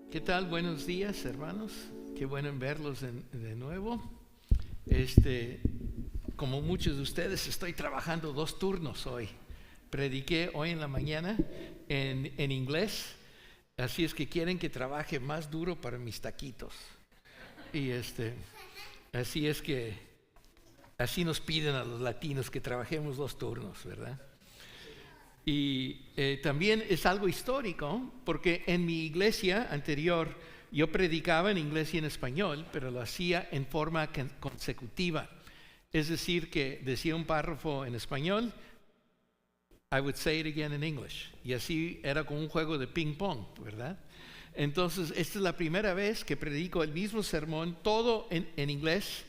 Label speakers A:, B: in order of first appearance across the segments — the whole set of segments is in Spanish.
A: ¿Qué tal? Buenos días, hermanos. Qué bueno en verlos de nuevo. Como muchos de ustedes, estoy trabajando 2 turnos hoy. Prediqué hoy en la mañana en inglés, así es que quieren que trabaje más duro para mis taquitos. Y así es que así nos piden a los latinos que trabajemos 2 turnos, ¿verdad? Y también es algo histórico, porque en mi iglesia anterior yo predicaba en inglés y en español, pero lo hacía en forma consecutiva. Es decir, que decía un párrafo en español, I would say it again in English. Y así era como un juego de ping pong, ¿verdad? Entonces, esta es la primera vez que predico el mismo sermón, todo en inglés,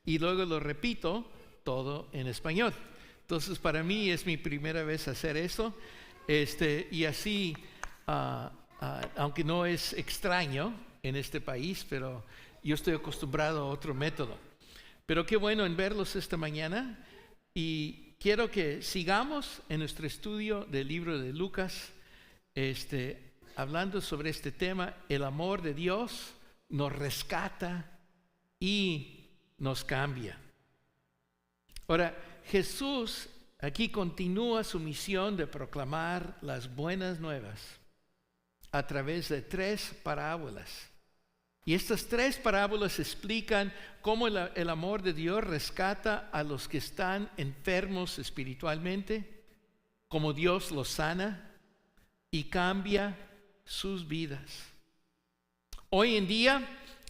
A: y luego lo repito, todo en español. Entonces, para mí es mi primera vez hacer eso, y así, aunque no es extraño en este país, pero yo estoy acostumbrado a otro método. Pero qué bueno en verlos esta mañana, y quiero que sigamos en nuestro estudio del libro de Lucas, hablando sobre este tema. El amor de Dios nos rescata y nos cambia. Ahora, Jesús aquí continúa su misión de proclamar las buenas nuevas a través de 3 parábolas. Y estas 3 parábolas explican cómo el amor de Dios rescata a los que están enfermos espiritualmente, cómo Dios los sana y cambia sus vidas. Hoy en día,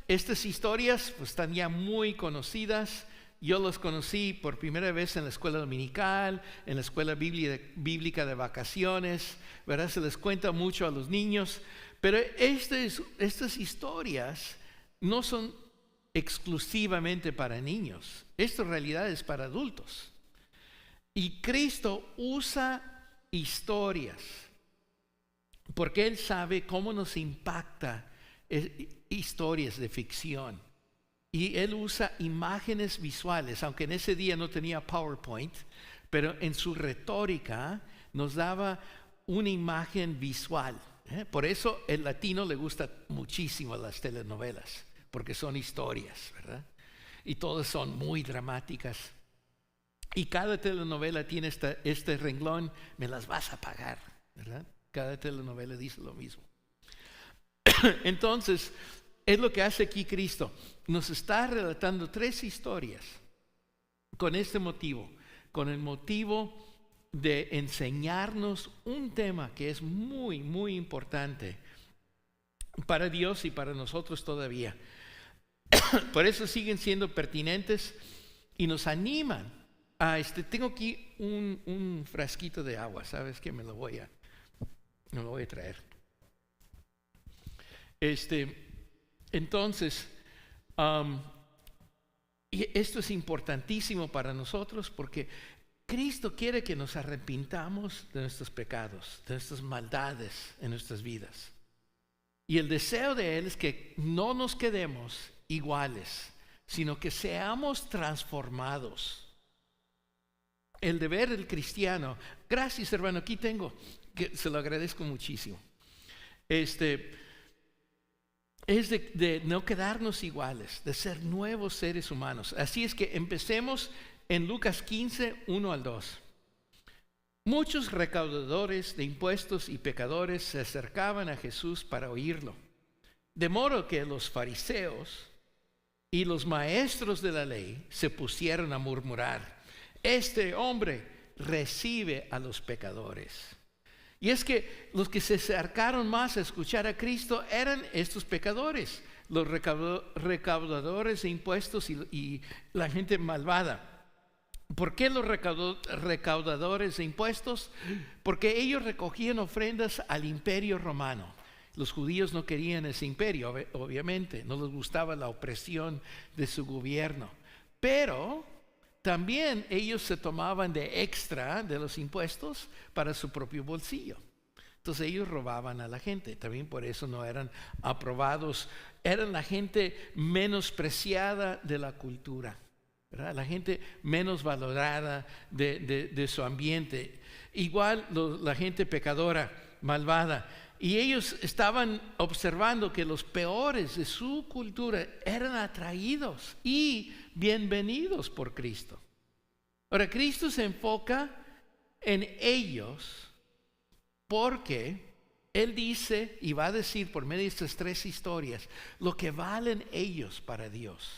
A: estas historias pues, están ya muy conocidas. Yo los conocí por primera vez en la escuela dominical, en la escuela bíblica de vacaciones, ¿verdad? Se les cuenta mucho a los niños, pero estas historias no son exclusivamente para niños. Esto en realidad es para adultos. Y Cristo usa historias porque Él sabe cómo nos impacta historias de ficción. Y Él usa imágenes visuales, aunque en ese día no tenía PowerPoint, pero en su retórica nos daba una imagen visual. Por eso el latino le gusta muchísimo las telenovelas, porque son historias, ¿verdad? Y todas son muy dramáticas. Y cada telenovela tiene este renglón, me las vas a pagar, ¿verdad? Cada telenovela dice lo mismo. Entonces, es lo que hace aquí Cristo. Nos está relatando 3 historias con este motivo, con el motivo de enseñarnos un tema que es muy, muy importante para Dios y para nosotros todavía. Por eso siguen siendo pertinentes y nos animan a tengo aquí un frasquito de agua, ¿sabes qué? Me lo voy a traer. Entonces, y esto es importantísimo para nosotros porque Cristo quiere que nos arrepintamos de nuestros pecados, de nuestras maldades en nuestras vidas. Y el deseo de Él es que no nos quedemos iguales, sino que seamos transformados. El deber del cristiano, gracias hermano, aquí tengo, que se lo agradezco muchísimo. Es de no quedarnos iguales, de ser nuevos seres humanos. Así es que empecemos en Lucas 15, 1 al 2. Muchos recaudadores de impuestos y pecadores se acercaban a Jesús para oírlo. De modo que los fariseos y los maestros de la ley se pusieron a murmurar: este hombre recibe a los pecadores. Y es que los que se acercaron más a escuchar a Cristo eran estos pecadores, los recaudadores de impuestos y la gente malvada. ¿Por qué los recaudadores de impuestos? Porque ellos recogían ofrendas al imperio romano. Los judíos no querían ese imperio, obviamente, no les gustaba la opresión de su gobierno. Pero también ellos se tomaban de extra de los impuestos para su propio bolsillo. Entonces ellos robaban a la gente. También por eso no eran aprobados. Eran la gente menospreciada de la cultura, ¿verdad? La gente menos valorada de su ambiente. Igual la gente pecadora, malvada, y ellos estaban observando que los peores de su cultura eran atraídos y bienvenidos por Cristo. Ahora, Cristo se enfoca en ellos porque Él dice y va a decir por medio de estas 3 historias lo que valen ellos para Dios,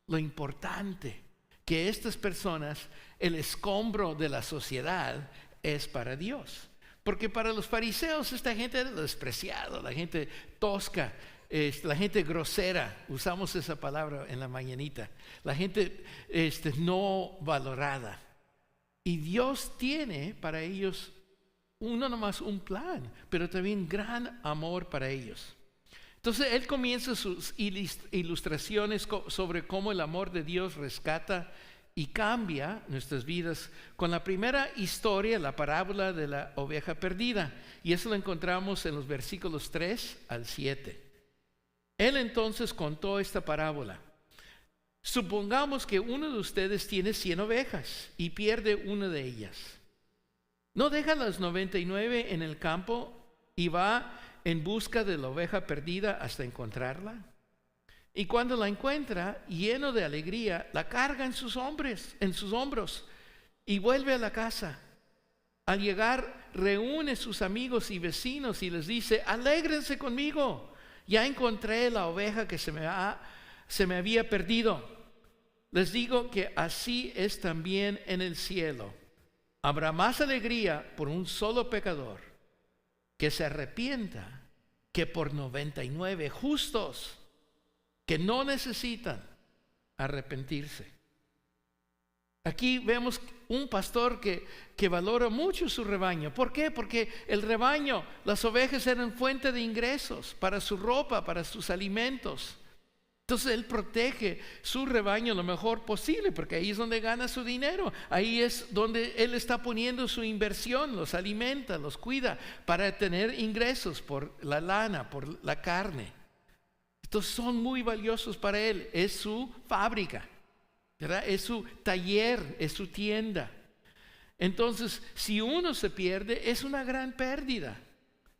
A: lo importante que estas personas, el escombro de la sociedad es para Dios. Porque para los fariseos esta gente era despreciada, la gente tosca, la gente grosera, usamos esa palabra en la mañanita, la gente no valorada. Y Dios tiene para ellos no nomás un plan, pero también gran amor para ellos. Entonces Él comienza sus ilustraciones sobre cómo el amor de Dios rescata y cambia nuestras vidas con la primera historia, la parábola de la oveja perdida. Y eso lo encontramos en los versículos 3 al 7. Él entonces contó esta parábola. Supongamos que uno de ustedes tiene 100 ovejas y pierde una de ellas. ¿No deja las 99 en el campo y va en busca de la oveja perdida hasta encontrarla? Y cuando la encuentra, lleno de alegría, la carga en sus hombros y vuelve a la casa. Al llegar, reúne sus amigos y vecinos y les dice: alégrense conmigo, ya encontré la oveja que se me había perdido. Les digo que así es también en el cielo. Habrá más alegría por un solo pecador que se arrepienta que por 99 justos que no necesitan arrepentirse. Aquí vemos un pastor que valora mucho su rebaño. ¿Por qué? Porque el rebaño, las ovejas eran fuente de ingresos para su ropa, para sus alimentos. Entonces Él protege su rebaño lo mejor posible, porque ahí es donde gana su dinero. Ahí es donde Él está poniendo su inversión, los alimenta, los cuida para tener ingresos por la lana, por la carne. Estos son muy valiosos para Él. Es su fábrica, ¿verdad? Es su taller, es su tienda. Entonces, si uno se pierde, es una gran pérdida.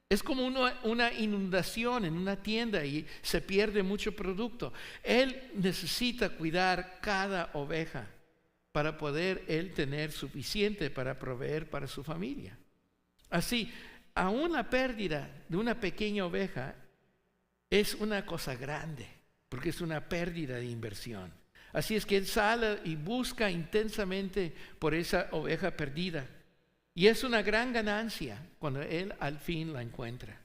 A: Es como una inundación en una tienda y se pierde mucho producto. Él necesita cuidar cada oveja para poder Él tener suficiente para proveer para su familia. Así, aún la pérdida de una pequeña oveja es una cosa grande, porque es una pérdida de inversión. Así es que Él sale y busca intensamente por esa oveja perdida. Y es una gran ganancia cuando Él al fin la encuentra.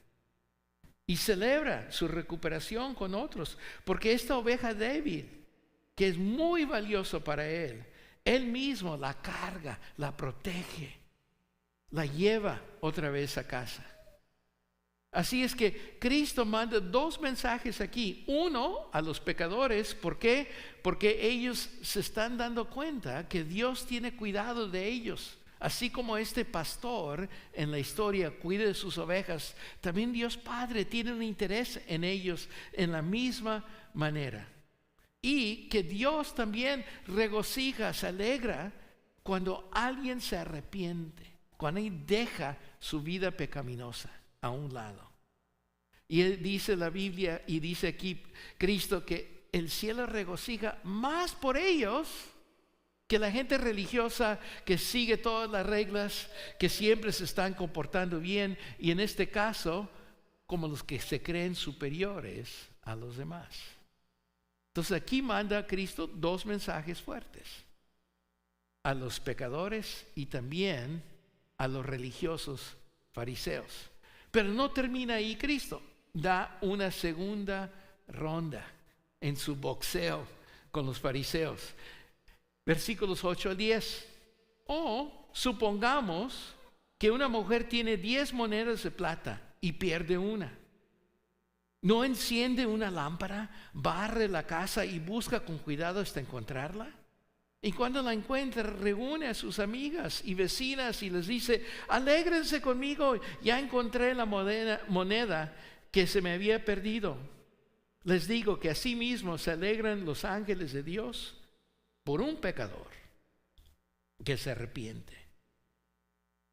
A: Y celebra su recuperación con otros, porque esta oveja débil, que es muy valioso para Él, Él mismo la carga, la protege, la lleva otra vez a casa. Así es que Cristo manda 2 mensajes aquí. Uno a los pecadores. ¿Por qué? Porque ellos se están dando cuenta que Dios tiene cuidado de ellos. Así como este pastor en la historia cuida de sus ovejas, también Dios Padre tiene un interés en ellos en la misma manera. Y que Dios también regocija, se alegra cuando alguien se arrepiente, cuando Él deja su vida pecaminosa a un lado. Y Él dice la Biblia y dice aquí Cristo que el cielo regocija más por ellos que la gente religiosa que sigue todas las reglas, que siempre se están comportando bien, y en este caso como los que se creen superiores a los demás. Entonces aquí manda Cristo 2 mensajes fuertes: a los pecadores y también a los religiosos fariseos. Pero no termina ahí Cristo. Da una segunda ronda en su boxeo con los fariseos. Versículos 8 al 10. O supongamos que una mujer tiene 10 monedas de plata y pierde una. ¿No enciende una lámpara, barre la casa y busca con cuidado hasta encontrarla? Y cuando la encuentra, reúne a sus amigas y vecinas y les dice: alégrense conmigo, ya encontré la moneda que se me había perdido. Les digo que así mismo se alegran los ángeles de Dios por un pecador que se arrepiente.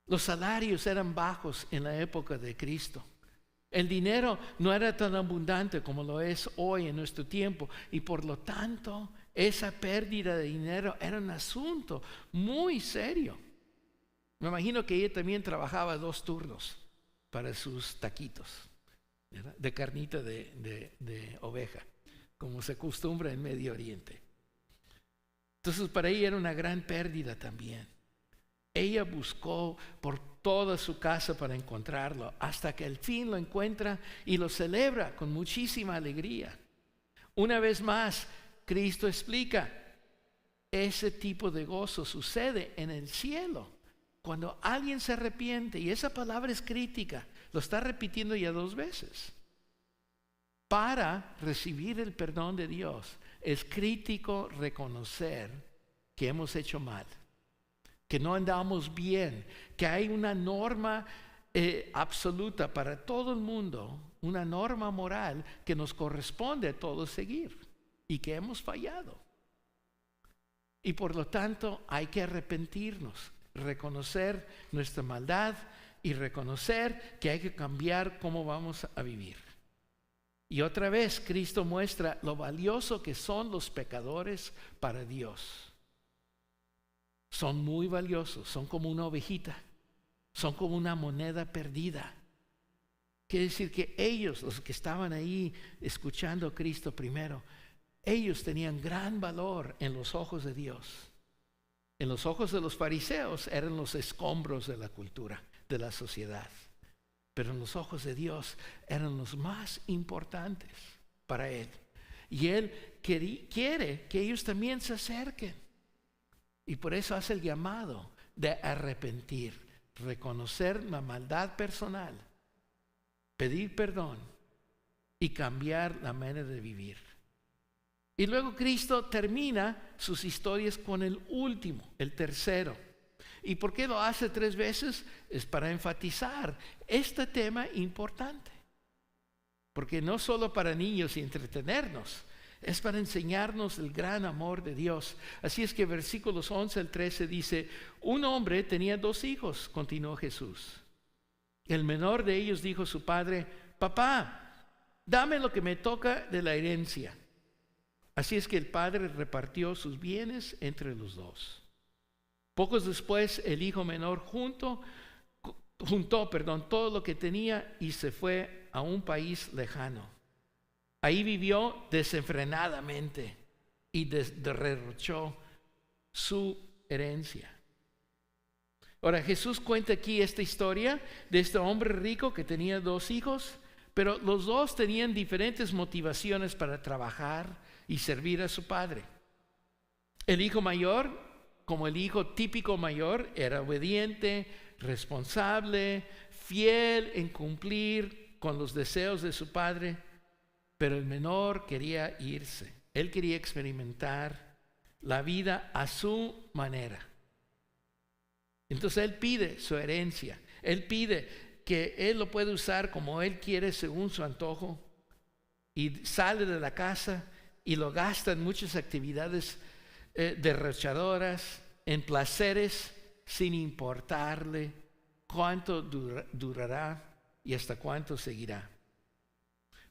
A: Los salarios eran bajos en la época de Cristo. El dinero no era tan abundante como lo es hoy en nuestro tiempo, y por lo tanto esa pérdida de dinero era un asunto muy serio. Me imagino que ella también trabajaba 2 turnos para sus taquitos, ¿verdad?, de carnita de oveja, como se acostumbra en Medio Oriente. Entonces para ella era una gran pérdida también. Ella buscó por toda su casa para encontrarlo, hasta que al fin lo encuentra y lo celebra con muchísima alegría. Una vez más, Cristo explica, ese tipo de gozo sucede en el cielo, cuando alguien se arrepiente, y esa palabra es crítica, lo está repitiendo ya 2 veces. Para recibir el perdón de Dios, es crítico reconocer que hemos hecho mal, que no andamos bien, que hay una norma absoluta para todo el mundo, una norma moral que nos corresponde a todos seguir, y que hemos fallado. Y por lo tanto hay que arrepentirnos, reconocer nuestra maldad y reconocer que hay que cambiar cómo vamos a vivir. Y otra vez Cristo muestra lo valioso que son los pecadores para Dios. Son muy valiosos, son como una ovejita, son como una moneda perdida. Quiere decir que ellos, los que estaban ahí escuchando a Cristo primero, ellos tenían gran valor en los ojos de Dios. En los ojos de los fariseos eran los escombros de la cultura, de la sociedad. Pero en los ojos de Dios eran los más importantes para Él. Y Él quiere que ellos también se acerquen. Y por eso hace el llamado de arrepentir, reconocer la maldad personal, pedir perdón y cambiar la manera de vivir. Y luego Cristo termina sus historias con el último, el tercero. ¿Y por qué lo hace 3 veces? Es para enfatizar este tema importante. Porque no solo para niños y entretenernos, es para enseñarnos el gran amor de Dios. Así es que versículos 11 al 13 dice, un hombre tenía 2 hijos, continuó Jesús. El menor de ellos dijo a su padre, papá, dame lo que me toca de la herencia. Así es que el padre repartió sus bienes entre los 2. Pocos después el hijo menor juntó todo lo que tenía y se fue a un país lejano. Ahí vivió desenfrenadamente y derrochó su herencia. Ahora Jesús cuenta aquí esta historia de este hombre rico que tenía 2 hijos, pero los 2 tenían diferentes motivaciones para trabajar y servir a su padre. El hijo mayor, como el hijo típico mayor, era obediente, responsable, fiel en cumplir con los deseos de su padre, pero el menor quería irse. Él quería experimentar la vida a su manera. Entonces él pide su herencia, él pide que él lo puede usar como él quiere según su antojo, y sale de la casa y lo gasta en muchas actividades derrochadoras, en placeres, sin importarle cuánto durará y hasta cuánto seguirá.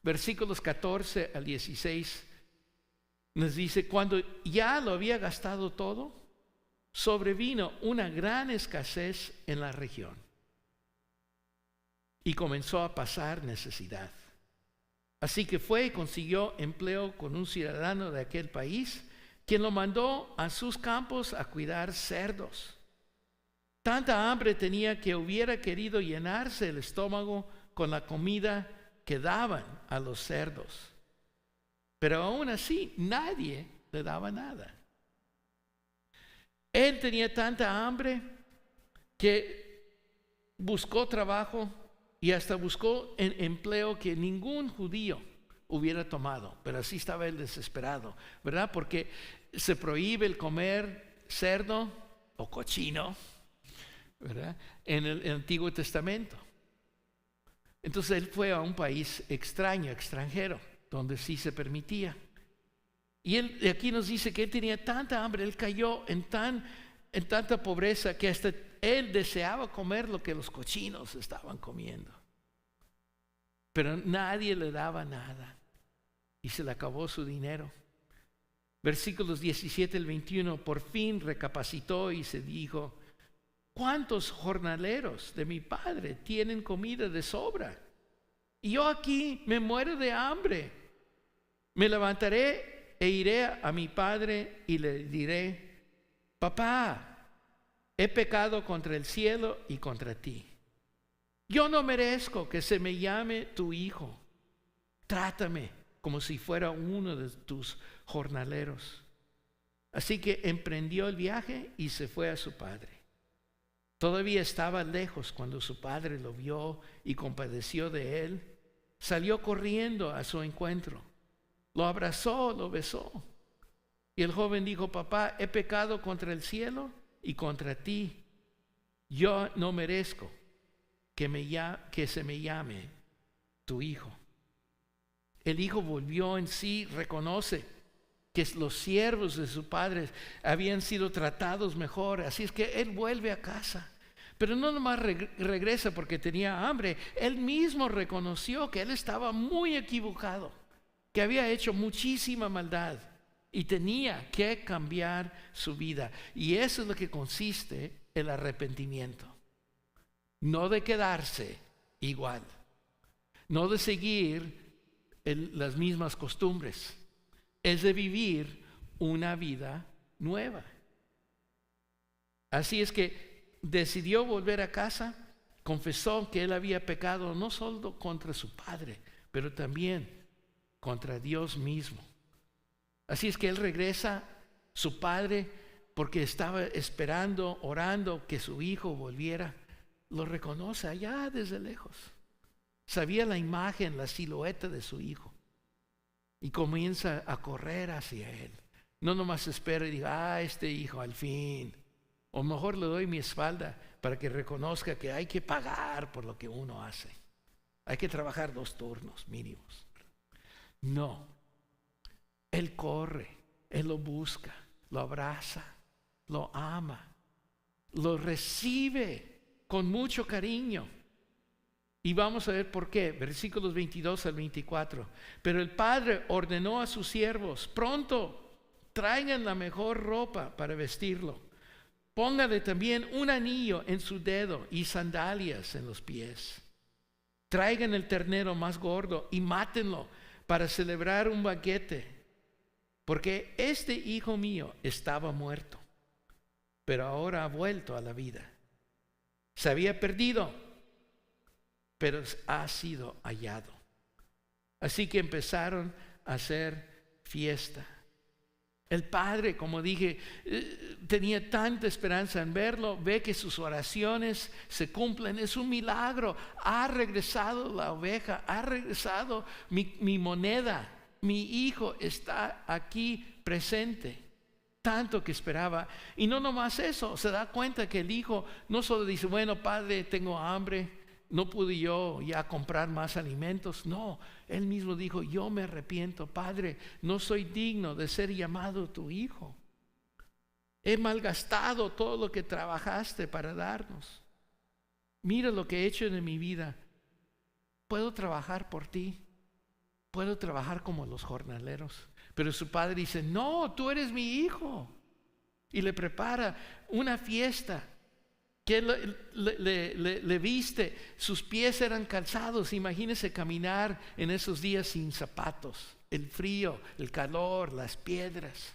A: Versículos 14 al 16 nos dice, cuando ya lo había gastado todo, sobrevino una gran escasez en la región y comenzó a pasar necesidad. Así que fue y consiguió empleo con un ciudadano de aquel país, quien lo mandó a sus campos a cuidar cerdos. Tanta hambre tenía que hubiera querido llenarse el estómago con la comida que daban a los cerdos. Pero aún así nadie le daba nada. Él tenía tanta hambre que buscó trabajo y hasta buscó un empleo que ningún judío hubiera tomado. Pero así estaba él desesperado, ¿verdad? Porque se prohíbe el comer cerdo o cochino, ¿verdad?, en el Antiguo Testamento. Entonces él fue a un país extranjero, donde sí se permitía. Y él aquí nos dice que él tenía tanta hambre, él cayó en tanta pobreza que hasta él deseaba comer lo que los cochinos estaban comiendo. pero nadie le daba nada y se le acabó su dinero. Versículos 17 al 21, por fin recapacitó y se dijo: ¿cuántos jornaleros de mi padre tienen comida de sobra? Y yo aquí me muero de hambre. Me levantaré e iré a mi padre y le diré: papá, he pecado contra el cielo y contra ti. Yo no merezco que se me llame tu hijo. Trátame como si fuera uno de tus jornaleros. Así que emprendió el viaje y se fue a su padre. Todavía estaba lejos cuando su padre lo vio y compadeció de él. Salió corriendo a su encuentro, lo abrazó, lo besó. Y el joven dijo: papá, he pecado contra el cielo y contra ti. Yo no merezco que se me llame tu hijo. El hijo volvió en sí, reconoce que los siervos de su padre habían sido tratados mejor, así es que él vuelve a casa. Pero no nomás regresa porque tenía hambre, él mismo reconoció que él estaba muy equivocado, que había hecho muchísima maldad y tenía que cambiar su vida. Y eso es lo que consiste el arrepentimiento. No de quedarse igual, no de seguir las mismas costumbres, es de vivir una vida nueva. Así es que decidió volver a casa, confesó que él había pecado no solo contra su padre, pero también contra Dios mismo. Así es que él regresa, su padre, porque estaba esperando, orando que su hijo volviera, lo reconoce allá desde lejos. Sabía la imagen, la silueta de su hijo. Y comienza a correr hacia él. No nomás espera y diga: este hijo al fin. O mejor le doy mi espalda para que reconozca que hay que pagar por lo que uno hace. Hay que trabajar 2 turnos mínimos. No. Él corre, él lo busca, lo abraza, lo ama, lo recibe con mucho cariño. Y vamos a ver por qué. Versículos 22 al 24. Pero el padre ordenó a sus siervos: pronto, traigan la mejor ropa para vestirlo. Póngale también un anillo en su dedo y sandalias en los pies. Traigan el ternero más gordo y mátenlo para celebrar un banquete. Porque este hijo mío estaba muerto, pero ahora ha vuelto a la vida. Se había perdido, pero ha sido hallado. Así que empezaron a hacer fiesta. El padre, como dije, tenía tanta esperanza en verlo, ve que sus oraciones se cumplen, es un milagro. Ha regresado la oveja, ha regresado mi moneda, mi hijo está aquí presente. Tanto que esperaba. Y no nomás eso, se da cuenta que el hijo no solo dice: bueno, padre, tengo hambre, no pude yo ya comprar más alimentos. No, él mismo dijo: yo me arrepiento, padre, no soy digno de ser llamado tu hijo. He malgastado todo lo que trabajaste para darnos. Mira lo que he hecho en mi vida. Puedo trabajar por ti, puedo trabajar como los jornaleros. Pero su padre dice: no, tú eres mi hijo. Y le prepara una fiesta. Que le viste, sus pies eran calzados. Imagínese caminar en esos días sin zapatos, el frío, el calor, las piedras.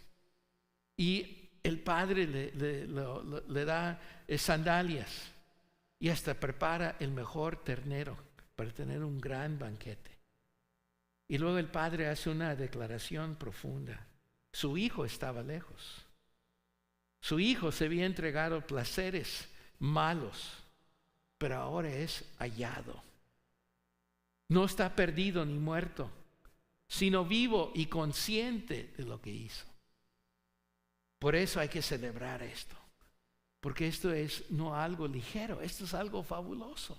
A: Y el padre le da sandalias y hasta prepara el mejor ternero para tener un gran banquete. Y luego el padre hace una declaración profunda. Su hijo estaba lejos. Su hijo se había entregado placeres malos, pero ahora es hallado. No está perdido ni muerto, sino vivo y consciente de lo que hizo. Por eso hay que celebrar esto, porque esto es no algo ligero, esto es algo fabuloso.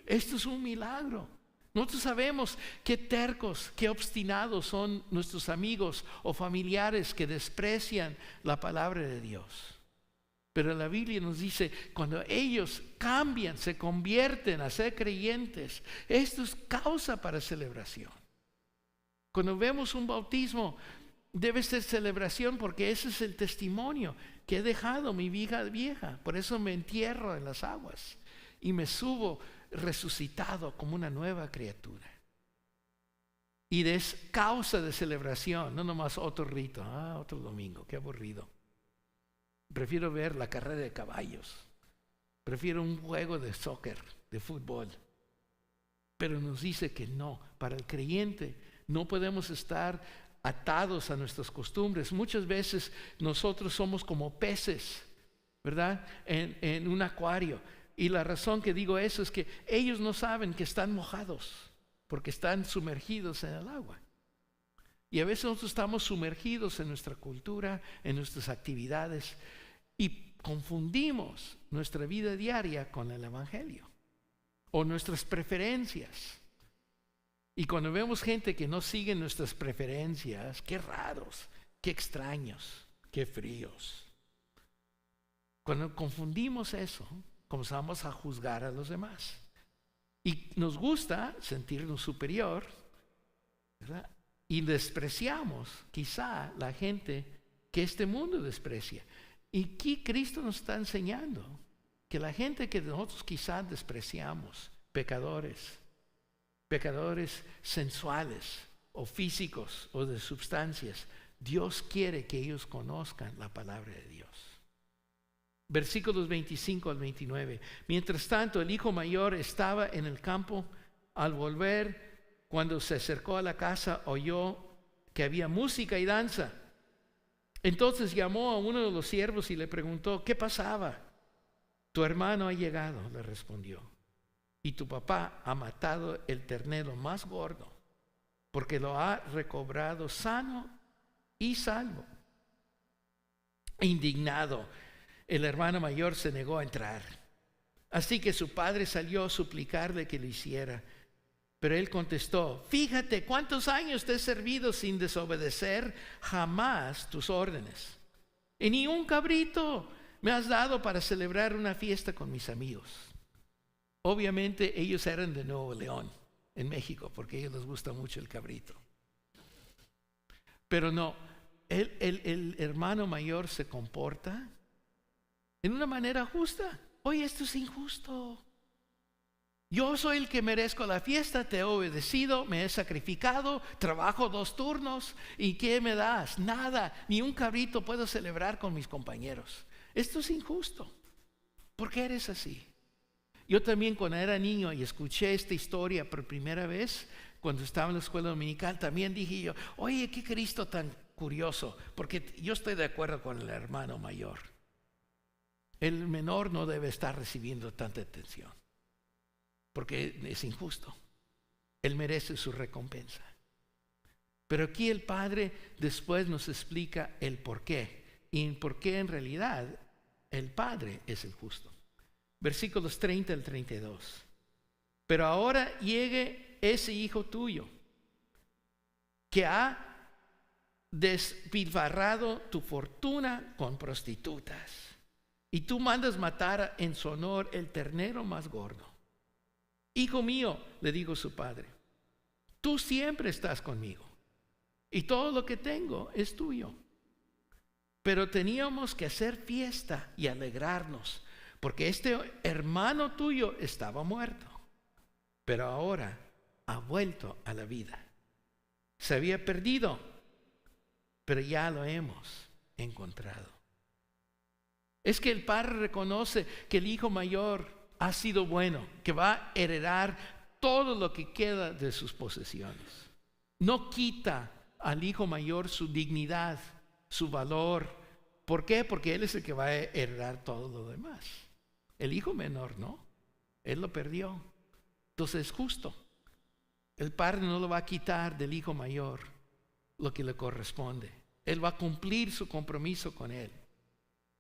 A: Esto es un milagro. Nosotros sabemos qué tercos, qué obstinados son nuestros amigos o familiares que desprecian la palabra de Dios. Pero la Biblia nos dice, cuando ellos cambian, se convierten a ser creyentes, esto es causa para celebración. Cuando vemos un bautismo, debe ser celebración porque ese es el testimonio que he dejado mi vida vieja. Por eso me entierro en las aguas y me subo resucitado como una nueva criatura. Y es causa de celebración, no nomás otro rito, otro domingo, qué aburrido. Prefiero ver la carrera de caballos, prefiero un juego de soccer, de fútbol. Pero nos dice que no, para el creyente no podemos estar atados a nuestras costumbres. Muchas veces nosotros somos como peces, ¿verdad? En un acuario. Y la razón que digo eso es que ellos no saben que están mojados, porque están sumergidos en el agua. Y a veces nosotros estamos sumergidos en nuestra cultura, en nuestras actividades, y confundimos nuestra vida diaria con el Evangelio o nuestras preferencias. Y cuando vemos gente que no sigue nuestras preferencias, qué raros, qué extraños, qué fríos. Cuando confundimos eso, comenzamos a juzgar a los demás. Y nos gusta sentirnos superior, ¿verdad? Y despreciamos quizá la gente que este mundo desprecia. Y aquí Cristo nos está enseñando que la gente que nosotros quizá despreciamos, pecadores sensuales o físicos o de sustancias, Dios quiere que ellos conozcan la palabra de Dios. Versículos 25 al 29. Mientras tanto, el hijo mayor estaba en el campo. Al volver, cuando se acercó a la casa, oyó que había música y danza. Entonces llamó a uno de los siervos y le preguntó, ¿qué pasaba? Tu hermano ha llegado, le respondió, y tu papá ha matado el ternero más gordo, porque lo ha recobrado sano y salvo. Indignado, el hermano mayor se negó a entrar. Así que su padre salió a suplicarle que lo hiciera. Pero él contestó, fíjate cuántos años te he servido sin desobedecer jamás tus órdenes. Y ni un cabrito me has dado para celebrar una fiesta con mis amigos. Obviamente ellos eran de Nuevo León, en México, porque a ellos les gusta mucho el cabrito. Pero no, el hermano mayor se comporta en una manera justa. Oye, esto es injusto. Yo soy el que merezco la fiesta, te he obedecido, me he sacrificado, trabajo 2 turnos, ¿y qué me das? Nada, ni un cabrito puedo celebrar con mis compañeros. Esto es injusto. ¿Por qué eres así? Yo también cuando era niño y escuché esta historia por primera vez, cuando estaba en la escuela dominical, también dije yo, oye, qué Cristo tan curioso, porque yo estoy de acuerdo con el hermano mayor. El menor no debe estar recibiendo tanta atención, porque es injusto. Él merece su recompensa. Pero aquí el Padre después nos explica el por qué, y por qué en realidad el Padre es el justo. Versículos 30 al 32. Pero ahora llegue ese hijo tuyo que ha despilfarrado tu fortuna con prostitutas, y tú mandas matar en su honor el ternero más gordo. Hijo mío, le dijo su padre, tú siempre estás conmigo y todo lo que tengo es tuyo. Pero teníamos que hacer fiesta y alegrarnos, porque este hermano tuyo estaba muerto, pero ahora ha vuelto a la vida. Se había perdido, pero ya lo hemos encontrado. Es que el padre reconoce que el hijo mayor ha sido bueno, que va a heredar todo lo que queda de sus posesiones. No quita al hijo mayor su dignidad, su valor. ¿Por qué? Porque él es el que va a heredar todo lo demás. El hijo menor no, él lo perdió. Entonces es justo. El padre no lo va a quitar del hijo mayor lo que le corresponde. Él va a cumplir su compromiso con él.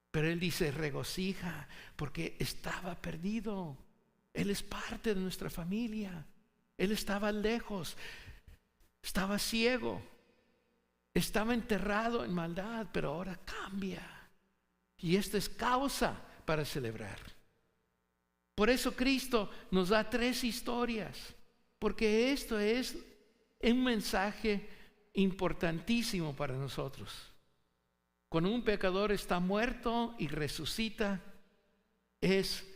A: Pero él dice, regocija, porque estaba perdido. Él es parte de nuestra familia. Él estaba lejos, estaba ciego, estaba enterrado en maldad, pero ahora cambia. Y esto es causa para celebrar. Por eso Cristo nos da 3 historias, porque esto es un mensaje importantísimo para nosotros. Cuando un pecador está muerto y resucita, es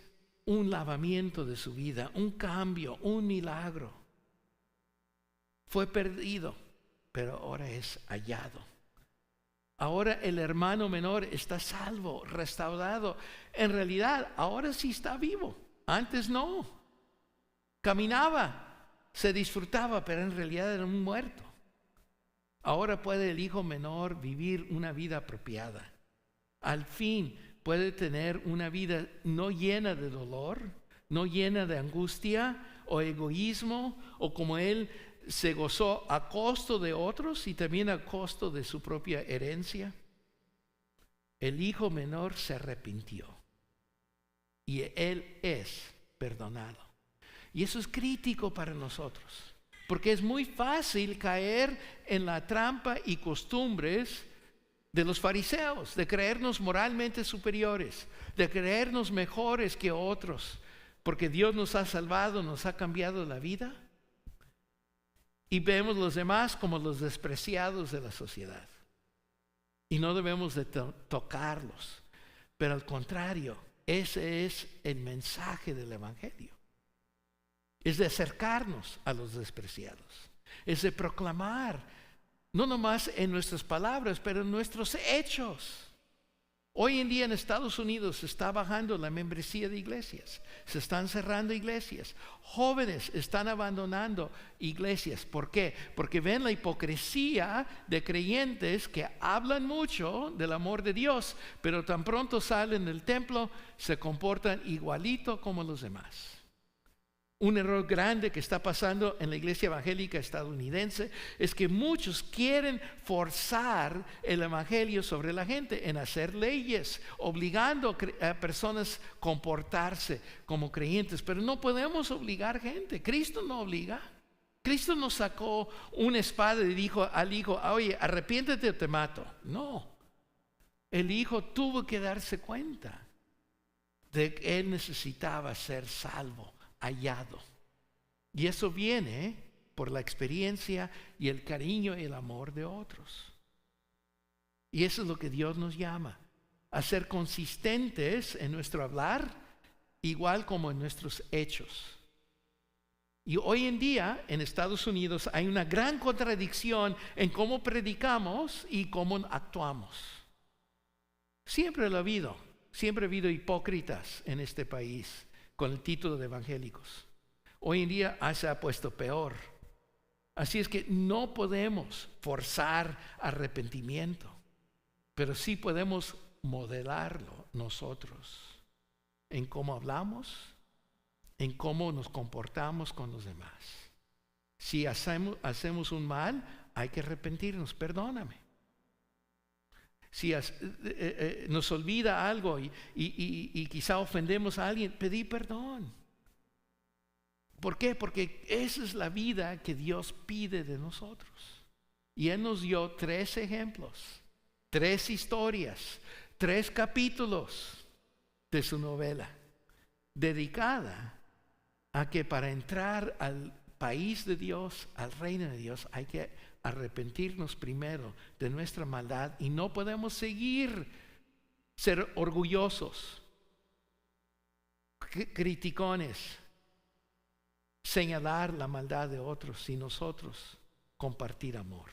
A: un lavamiento de su vida, un cambio, un milagro. Fue perdido, pero ahora es hallado. Ahora el hermano menor está salvo, restaurado. En realidad, ahora sí está vivo. Antes no. Caminaba, se disfrutaba, pero en realidad era un muerto. Ahora puede el hijo menor vivir una vida apropiada. Al fin puede tener una vida no llena de dolor, no llena de angustia o egoísmo, o como él se gozó a costo de otros y también a costo de su propia herencia. El hijo menor se arrepintió y él es perdonado. Y eso es crítico para nosotros, porque es muy fácil caer en la trampa y costumbres de los fariseos, de creernos moralmente superiores, de creernos mejores que otros, porque Dios nos ha salvado, nos ha cambiado la vida. Y vemos los demás como los despreciados de la sociedad. Y no debemos de tocarlos. Pero al contrario, ese es el mensaje del Evangelio. Es de acercarnos a los despreciados. Es de proclamar, no nomás en nuestras palabras, pero en nuestros hechos. Hoy en día en Estados Unidos se está bajando la membresía de iglesias, se están cerrando iglesias, jóvenes están abandonando iglesias. ¿Por qué? Porque ven la hipocresía de creyentes que hablan mucho del amor de Dios, pero tan pronto salen del templo se comportan igualito como los demás. Un error grande que está pasando en la iglesia evangélica estadounidense es que muchos quieren forzar el evangelio sobre la gente en hacer leyes, obligando a personas a comportarse como creyentes. Pero no podemos obligar gente. Cristo no obliga. Cristo no sacó una espada y dijo al hijo: oye, arrepiéntete o te mato. No. El hijo tuvo que darse cuenta de que él necesitaba ser salvo, hallado. Y eso viene por la experiencia y el cariño y el amor de otros. Y eso es lo que Dios nos llama, a ser consistentes en nuestro hablar, igual como en nuestros hechos. Y hoy en día en Estados Unidos hay una gran contradicción en cómo predicamos y cómo actuamos. Siempre lo ha habido, siempre ha habido hipócritas en este país con el título de evangélicos. Hoy en día se ha puesto peor. Así es que no podemos forzar arrepentimiento, pero sí podemos modelarlo nosotros en cómo hablamos, en cómo nos comportamos con los demás. Si hacemos un mal, hay que arrepentirnos. Perdóname. Si nos olvida algo y quizá ofendemos a alguien, pedí perdón. ¿Por qué? Porque esa es la vida que Dios pide de nosotros. Y Él nos dio 3 ejemplos, 3 historias, 3 capítulos de su novela, dedicada a que para entrar al país de Dios, al reino de Dios, hay que arrepentirnos primero de nuestra maldad y no podemos seguir ser orgullosos, criticones, señalar la maldad de otros y nosotros compartir amor.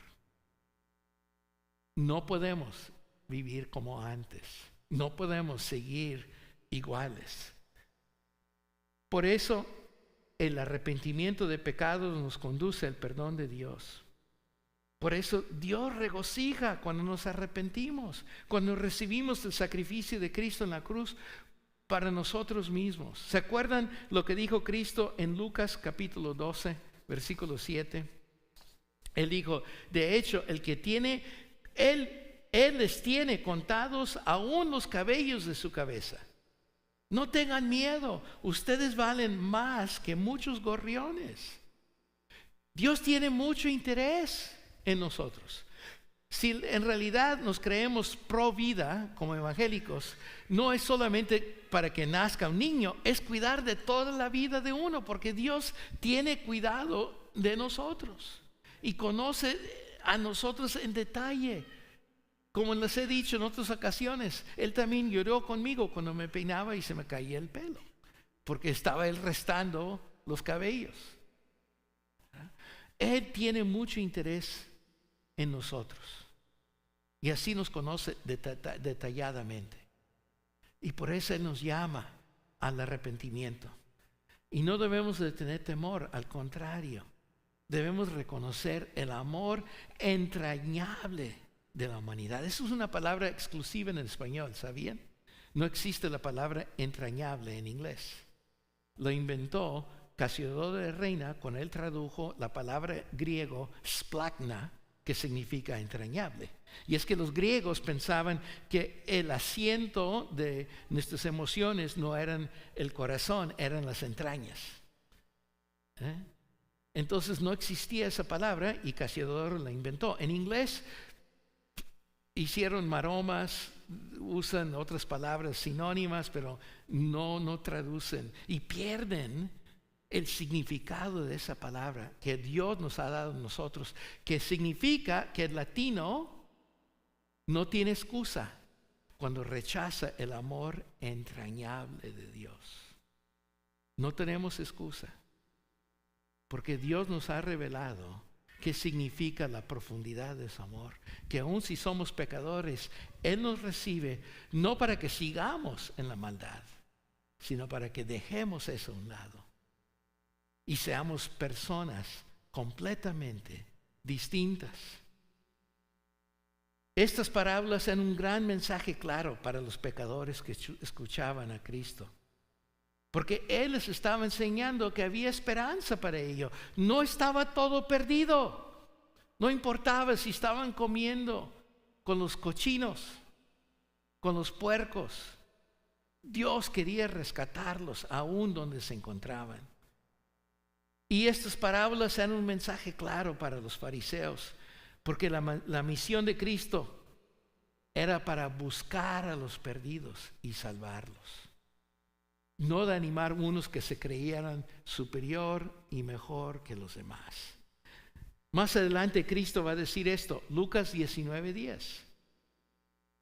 A: No podemos vivir como antes, no podemos seguir iguales. Por eso el arrepentimiento de pecados nos conduce al perdón de Dios. Por eso Dios regocija cuando nos arrepentimos, cuando recibimos el sacrificio de Cristo en la cruz para nosotros mismos. ¿Se acuerdan lo que dijo Cristo en Lucas capítulo 12, versículo 7? Él dijo: de hecho, el que tiene, Él les tiene contados aún los cabellos de su cabeza. No tengan miedo, ustedes valen más que muchos gorriones. Dios tiene mucho interés en nosotros. Si en realidad nos creemos pro vida como evangélicos, no es solamente para que nazca un niño, es cuidar de toda la vida de uno, porque Dios tiene cuidado de nosotros y conoce a nosotros en detalle. Como les he dicho en otras ocasiones, Él también lloró conmigo cuando me peinaba y se me caía el pelo, porque estaba Él restando los cabellos. Él tiene mucho interés en nosotros y así nos conoce detalladamente, y por eso Él nos llama al arrepentimiento. Y no debemos de tener temor, al contrario, debemos reconocer el amor entrañable de la humanidad. Eso es una palabra exclusiva en el español, ¿sabían? No existe la palabra entrañable en inglés. Lo inventó Casiodoro de Reina cuando él tradujo la palabra griego splagna, que significa entrañable. Y es que los griegos pensaban que el asiento de nuestras emociones no eran el corazón, eran las entrañas. Entonces no existía esa palabra y Casiodoro la inventó. En inglés hicieron maromas, usan otras palabras sinónimas, pero no traducen y pierden el significado de esa palabra que Dios nos ha dado a nosotros, que significa que el latino no tiene excusa cuando rechaza el amor entrañable de Dios. No tenemos excusa, porque Dios nos ha revelado qué significa la profundidad de su amor, que aun si somos pecadores, Él nos recibe no para que sigamos en la maldad, sino para que dejemos eso a un lado y seamos personas completamente distintas. Estas parábolas eran un gran mensaje claro para los pecadores que escuchaban a Cristo, porque Él les estaba enseñando que había esperanza para ellos. No estaba todo perdido. No importaba si estaban comiendo con los cochinos, con los puercos. Dios quería rescatarlos aún donde se encontraban. Y estas parábolas eran un mensaje claro para los fariseos, porque la misión de Cristo era para buscar a los perdidos y salvarlos. No de animar unos que se creyeran superior y mejor que los demás. Más adelante Cristo va a decir esto, Lucas 19:10.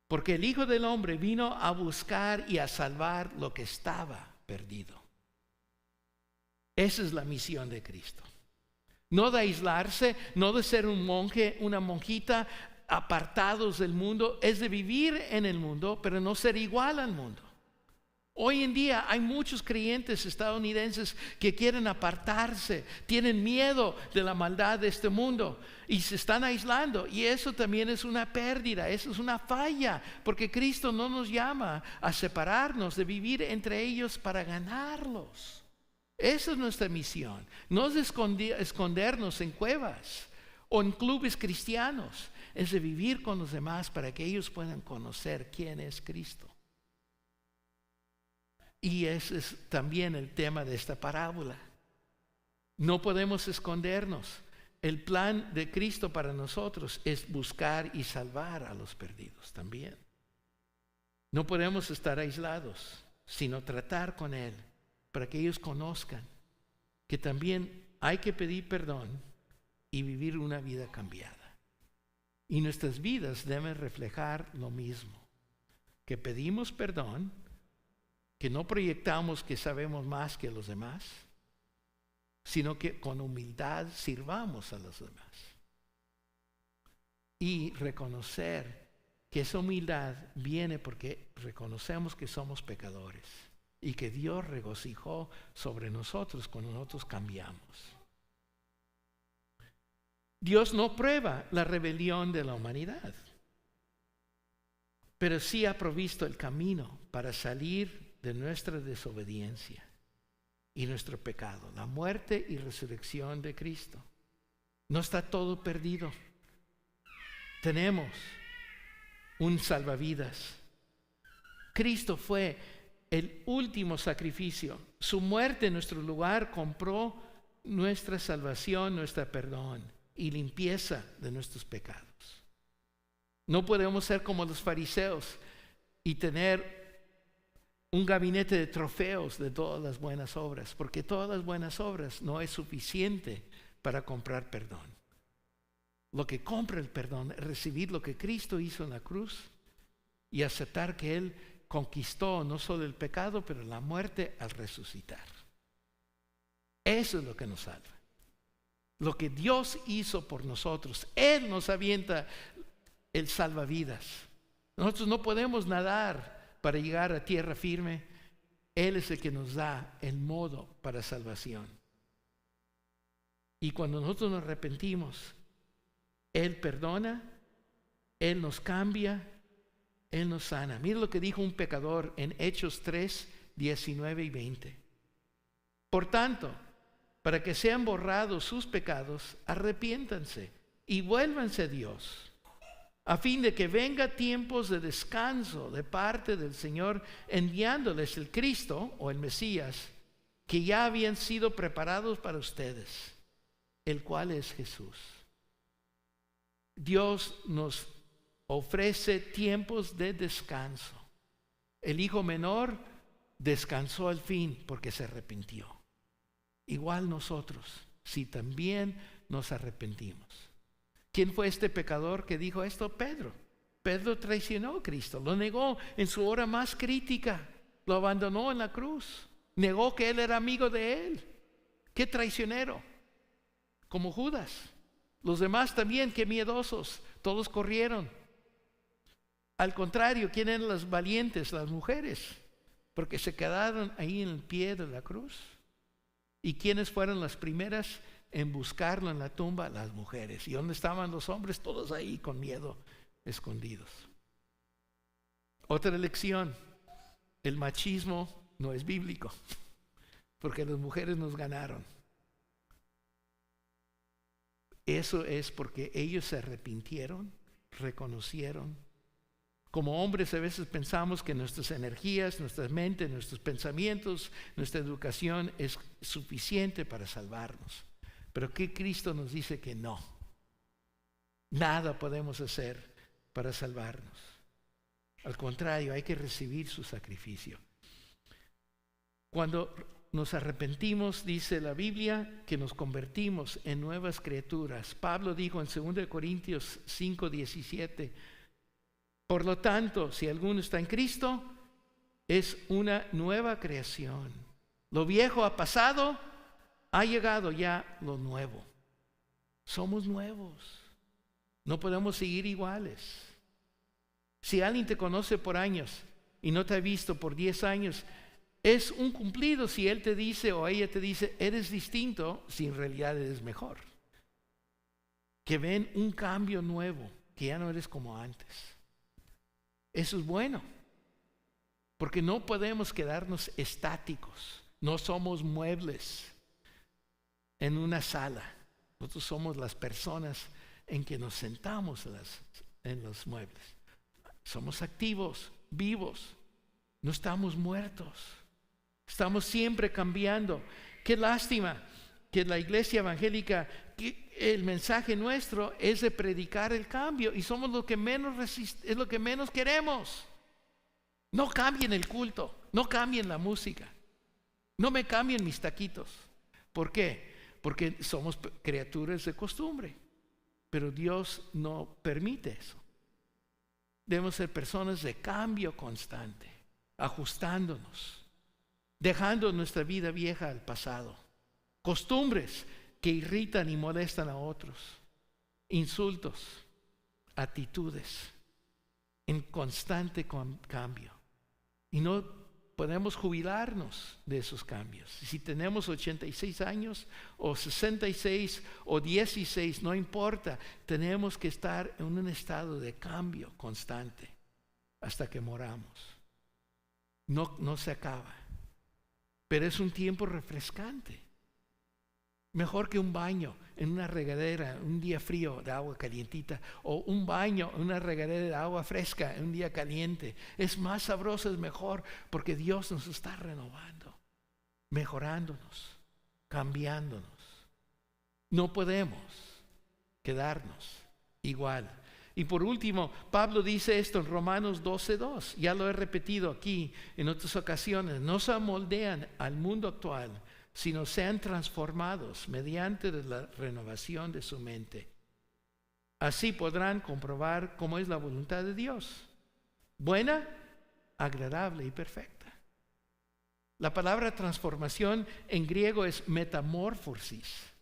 A: Porque el Hijo del Hombre vino a buscar y a salvar lo que estaba perdido. Esa es la misión de Cristo. No de aislarse, no de ser un monje, una monjita apartados del mundo, es de vivir en el mundo, pero no ser igual al mundo. Hoy en día hay muchos creyentes estadounidenses que quieren apartarse, tienen miedo de la maldad de este mundo y se están aislando, y eso también es una pérdida, eso es una falla, porque Cristo no nos llama a separarnos, de vivir entre ellos para ganarlos. Esa es nuestra misión, no es de escondernos en cuevas o en clubes cristianos, es de vivir con los demás para que ellos puedan conocer quién es Cristo. Y ese es también el tema de esta parábola. No podemos escondernos. El plan de Cristo para nosotros es buscar y salvar a los perdidos también. No podemos estar aislados, sino tratar con Él para que ellos conozcan que también hay que pedir perdón y vivir una vida cambiada. Y nuestras vidas deben reflejar lo mismo, que pedimos perdón, que no proyectamos que sabemos más que los demás, sino que con humildad sirvamos a los demás. Y reconocer que esa humildad viene porque reconocemos que somos pecadores y que Dios regocijó sobre nosotros cuando nosotros cambiamos. Dios no prueba la rebelión de la humanidad, pero sí ha provisto el camino para salir de nuestra desobediencia y nuestro pecado, la muerte y resurrección de Cristo. No está todo perdido. Tenemos un salvavidas. Cristo fue el último sacrificio. Su muerte en nuestro lugar compró nuestra salvación, nuestro perdón y limpieza de nuestros pecados. No podemos ser como los fariseos y tener un gabinete de trofeos de todas las buenas obras, porque todas las buenas obras no es suficiente para comprar perdón. Lo que compra el perdón es recibir lo que Cristo hizo en la cruz y aceptar que Él conquistó no solo el pecado, pero la muerte al resucitar. Eso es lo que nos salva. Lo que Dios hizo por nosotros. Él nos avienta el salvavidas. Nosotros no podemos nadar para llegar a tierra firme. Él es el que nos da el modo para salvación. Y cuando nosotros nos arrepentimos, Él perdona, Él nos cambia, Él nos sana. Mira lo que dijo un pecador en Hechos 3, 19 y 20. Por tanto, para que sean borrados sus pecados, arrepiéntanse y vuélvanse a Dios, a fin de que venga tiempos de descanso de parte del Señor, enviándoles el Cristo o el Mesías, que ya habían sido preparados para ustedes, el cual es Jesús. Dios nos ofrece tiempos de descanso. El hijo menor descansó al fin porque se arrepintió. Igual nosotros, si también nos arrepentimos. ¿Quién fue este pecador que dijo esto? Pedro. Pedro traicionó a Cristo, lo negó en su hora más crítica, lo abandonó en la cruz, negó que él era amigo de él. ¡Qué traicionero! Como Judas. Los demás también, qué miedosos, todos corrieron. Al contrario, ¿quién eran las valientes? Las mujeres, porque se quedaron ahí en el pie de la cruz. ¿Y quiénes fueron las primeras en buscarlo en la tumba? Las mujeres. ¿Y dónde estaban los hombres? Todos ahí con miedo, escondidos. Otra lección: el machismo no es bíblico, porque las mujeres nos ganaron. Eso es porque ellos se arrepintieron, reconocieron. Como hombres a veces pensamos que nuestras energías, nuestra mente, nuestros pensamientos, nuestra educación es suficiente para salvarnos. Pero que Cristo nos dice que no. Nada podemos hacer para salvarnos. Al contrario, hay que recibir su sacrificio. Cuando nos arrepentimos, dice la Biblia, que nos convertimos en nuevas criaturas. Pablo dijo en 2 Corintios 5, 17, por lo tanto, si alguno está en Cristo, es una nueva creación. Lo viejo ha pasado, ha llegado ya lo nuevo. Somos nuevos. No podemos seguir iguales. Si alguien te conoce por años y no te ha visto por 10 años, es un cumplido si él te dice o ella te dice, eres distinto, si en realidad eres mejor. Que ven un cambio nuevo, que ya no eres como antes. Eso es bueno, porque no podemos quedarnos estáticos. No somos muebles en una sala. Nosotros somos las personas en que nos sentamos en los muebles. Somos activos, vivos. No estamos muertos. Estamos siempre cambiando. Qué lástima que la iglesia evangélica, que el mensaje nuestro es de predicar el cambio y somos lo que menos es lo que menos queremos. No cambien el culto, no cambien la música, no me cambien mis taquitos. ¿Por qué? Porque somos criaturas de costumbre, pero Dios no permite eso. Debemos ser personas de cambio constante, ajustándonos, dejando nuestra vida vieja al pasado. Costumbres que irritan y molestan a otros, insultos, actitudes en constante cambio. Y no podemos jubilarnos de esos cambios. Si tenemos 86 años o 66 o 16, no importa, tenemos que estar en un estado de cambio constante hasta que moramos. No se acaba, pero es un tiempo refrescante. Mejor que un baño en una regadera un día frío de agua calientita, o un baño en una regadera de agua fresca en un día caliente. Es más sabroso, es mejor, porque Dios nos está renovando, mejorándonos, cambiándonos. No podemos quedarnos igual. Y por último, Pablo dice esto en Romanos 12:2. Ya lo he repetido aquí en otras ocasiones. No se amoldean al mundo actual, sino sean transformados mediante la renovación de su mente. Así podrán comprobar cómo es la voluntad de Dios, buena, agradable y perfecta. La palabra transformación en griego es metamorfosis.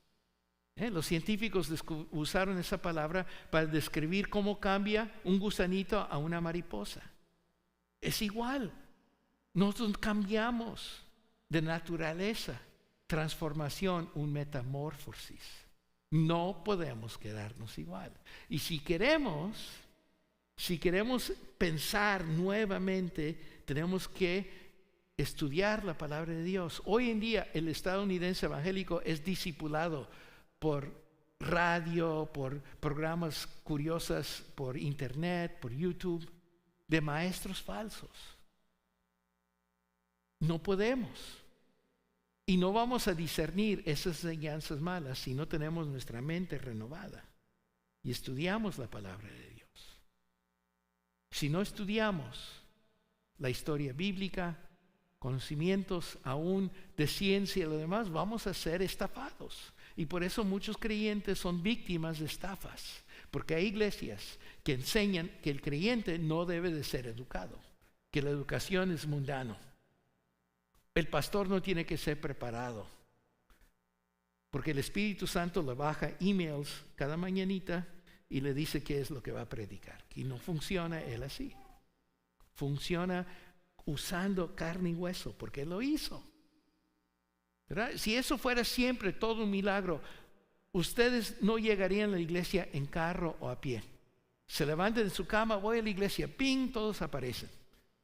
A: Los científicos usaron esa palabra para describir cómo cambia un gusanito a una mariposa. Es igual. Nosotros cambiamos de naturaleza. Transformación, un metamorfosis. No podemos quedarnos igual. Y si queremos pensar nuevamente, tenemos que estudiar la palabra de Dios. Hoy en día el estadounidense evangélico es discipulado por radio, por programas curiosos, por internet, por YouTube, de maestros falsos. No podemos. Y no vamos a discernir esas enseñanzas malas si no tenemos nuestra mente renovada y estudiamos la palabra de Dios. Si no estudiamos la historia bíblica, conocimientos aún de ciencia y lo demás, vamos a ser estafados. Y por eso muchos creyentes son víctimas de estafas, porque hay iglesias que enseñan que el creyente no debe de ser educado, que la educación es mundano. El pastor no tiene que ser preparado, porque el Espíritu Santo le baja emails cada mañanita y le dice qué es lo que va a predicar. Y no funciona él así. Funciona usando carne y hueso, porque él lo hizo. ¿Verdad? Si eso fuera siempre todo un milagro, ustedes no llegarían a la iglesia en carro o a pie. Se levantan de su cama, voy a la iglesia, ¡ping!, todos aparecen.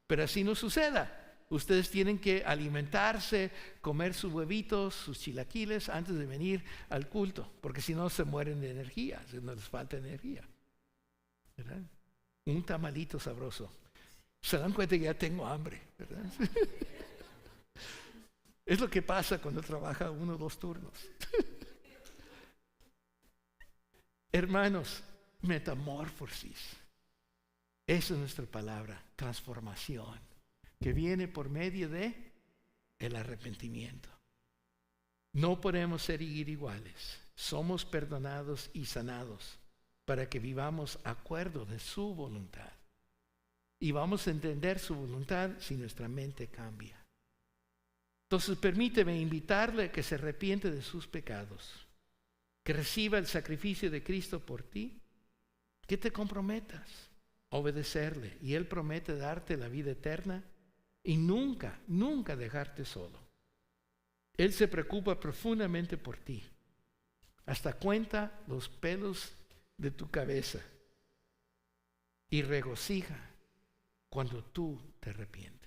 A: Pero así no suceda. Ustedes tienen que alimentarse, comer sus huevitos, sus chilaquiles antes de venir al culto, porque si no se mueren de energía, no les falta energía. ¿Verdad? Un tamalito sabroso. Se dan cuenta que ya tengo hambre, ¿verdad? Es lo que pasa cuando trabaja 1 o 2 turnos. Hermanos, metamorfosis. Esa es nuestra palabra, transformación, que viene por medio de el arrepentimiento. No podemos seguir iguales. Somos perdonados y sanados para que vivamos de acuerdo de su voluntad. Y vamos a entender su voluntad si nuestra mente cambia. Entonces permíteme invitarle a que se arrepiente de sus pecados, que reciba el sacrificio de Cristo por ti, que te comprometas a obedecerle y Él promete darte la vida eterna y nunca, nunca dejarte solo. Él se preocupa profundamente por ti, hasta cuenta los pelos de tu cabeza y regocija cuando tú te arrepientes.